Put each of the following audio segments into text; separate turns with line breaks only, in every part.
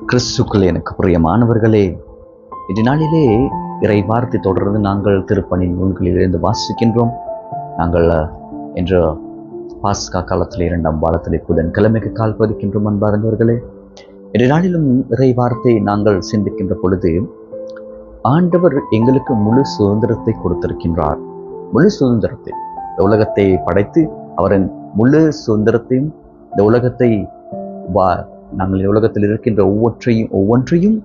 கிறிஸ்துக்கள் எனக்கு பிரியமானவர்களே, இதனாலே இறை வார்த்தை தொடர்ந்து நாங்கள் திருப்பணி நூல்களிலிருந்து வாசிக்கின்றோம். நாங்கள் இன்று பாஸ்கா காலத்தில் 2ஆம் வாரத்திலே புதன்கிழமைக்கு கால் பதிக்கின்றோம். அன்பார்ந்தவர்களே, இன்றைய நாளிலும் இறை வார்த்தை நாங்கள் சிந்திக்கின்ற பொழுது ஆண்டவர் எங்களுக்கு முழு சுதந்திரத்தை கொடுத்திருக்கின்றார். முழு சுதந்திரத்தை, இந்த உலகத்தை படைத்து அவரின் முழு சுதந்திரத்தையும், இந்த உலகத்தை நாங்கள் இந்த உலகத்தில் இருக்கின்ற ஒவ்வொன்றையும்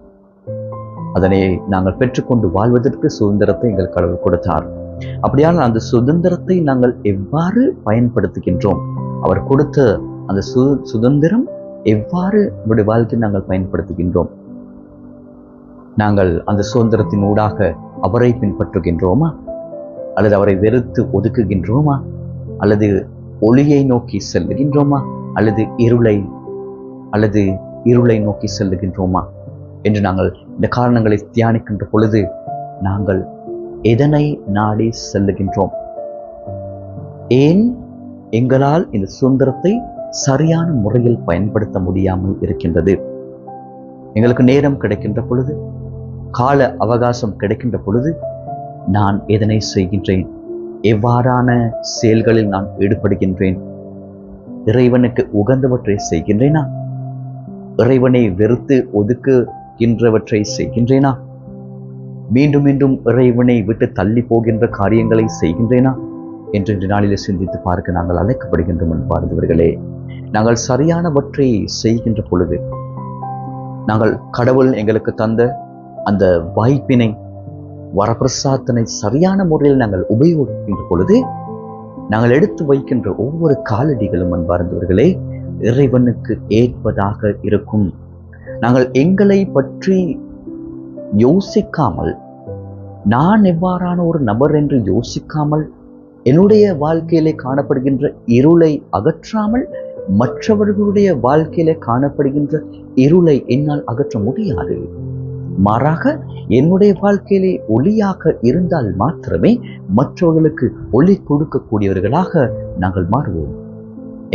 அதனை நாங்கள் பெற்றுக்கொண்டு வாழ்வதற்கு சுதந்திரத்தை எங்கள் கடவுள் கொடுத்தார். அப்படியானால் அந்த சுதந்திரத்தை நாங்கள் எவ்வாறு பயன்படுத்துகின்றோம், அவர் கொடுத்த அந்த சுதந்திரம் எவ்வாறு நம்முடைய வாழ்க்கையை நாங்கள் பயன்படுத்துகின்றோம்? நாங்கள் அந்த சுதந்திரத்தின் ஊடாக அவரை பின்பற்றுகின்றோமா, அல்லது அவரை வெறுத்து ஒதுக்குகின்றோமா, அல்லது ஒளியை நோக்கி செல்லுகின்றோமா, அல்லது இருளை நோக்கி செல்லுகின்றோமா என்று நாங்கள் இந்த காரணங்களை தியானிக்கின்ற பொழுது நாங்கள் எதனை நாடி செல்லுகின்றோம்? ஏன் எங்களால் இந்த சுதந்திரத்தை சரியான முறையில் பயன்படுத்த முடியாமல் இருக்கின்றது? எங்களுக்கு நேரம் கிடைக்கின்ற பொழுது, கால அவகாசம் கிடைக்கின்ற பொழுது நான் எதனை செய்கின்றேன்? எவ்வாறான செயல்களில் நான் ஈடுபடுகின்றேன்? இறைவனுக்கு உகந்தவற்றை செய்கின்றேனா? இறைவனை வெறுத்து ஒதுக்குகின்றவற்றை செய்கின்றேனா? மீண்டும் மீண்டும் இறைவனை விட்டு தள்ளி போகின்ற காரியங்களை செய்கின்றேனா என்று இந்த நாளிலே சிந்தித்து பார்க்க நாங்கள் அழைக்கப்படுகின்றோம். அன்பார்ந்தவர்களே, நாங்கள் சரியானவற்றை செய்கின்ற பொழுது, நாங்கள் கடவுள் எங்களுக்கு தந்த அந்த வாய்ப்பினை, வரப்பிரசாதனை சரியான முறையில் நாங்கள் உபயோகிக்கின்ற பொழுது நாங்கள் எடுத்து வைக்கின்ற ஒவ்வொரு காலடிகளும் அன்பார்ந்தவர்களே இறைவனுக்கு ஏற்பதாக இருக்கும். நாங்கள் எங்களை பற்றி யோசிக்காமல், நான் எவ்வாறான ஒரு நபர் என்று யோசிக்காமல், என்னுடைய வாழ்க்கையிலே காணப்படுகின்ற இருளை அகற்றாமல் மற்றவர்களுடைய வாழ்க்கையிலே காணப்படுகின்ற இருளை என்னால் அகற்ற முடியாது. மாறாக என்னுடைய வாழ்க்கையிலே ஒளியாக இருந்தால் மாத்திரமே மற்றவர்களுக்கு ஒளி கொடுக்கக்கூடியவர்களாக நாங்கள் மாறுவோம்.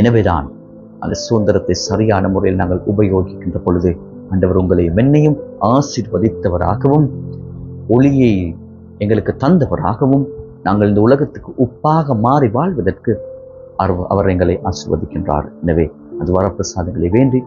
எனவேதான் அந்த சுதந்திரத்தை சரியான முறையில் நாங்கள் உபயோகிக்கின்ற பொழுது ஆண்டவர் உங்களை மென்னையும் ஆசீர்வதித்தவராகவும் ஒளியை எங்களுக்கு தந்தவராகவும் நாங்கள் இந்த உலகத்துக்கு உப்பாக மாறி வாழ்வதற்கு அவர் எங்களை ஆசீர்வதிக்கின்றார். எனவே அது வரப்பிரசாதங்களை வேண்டி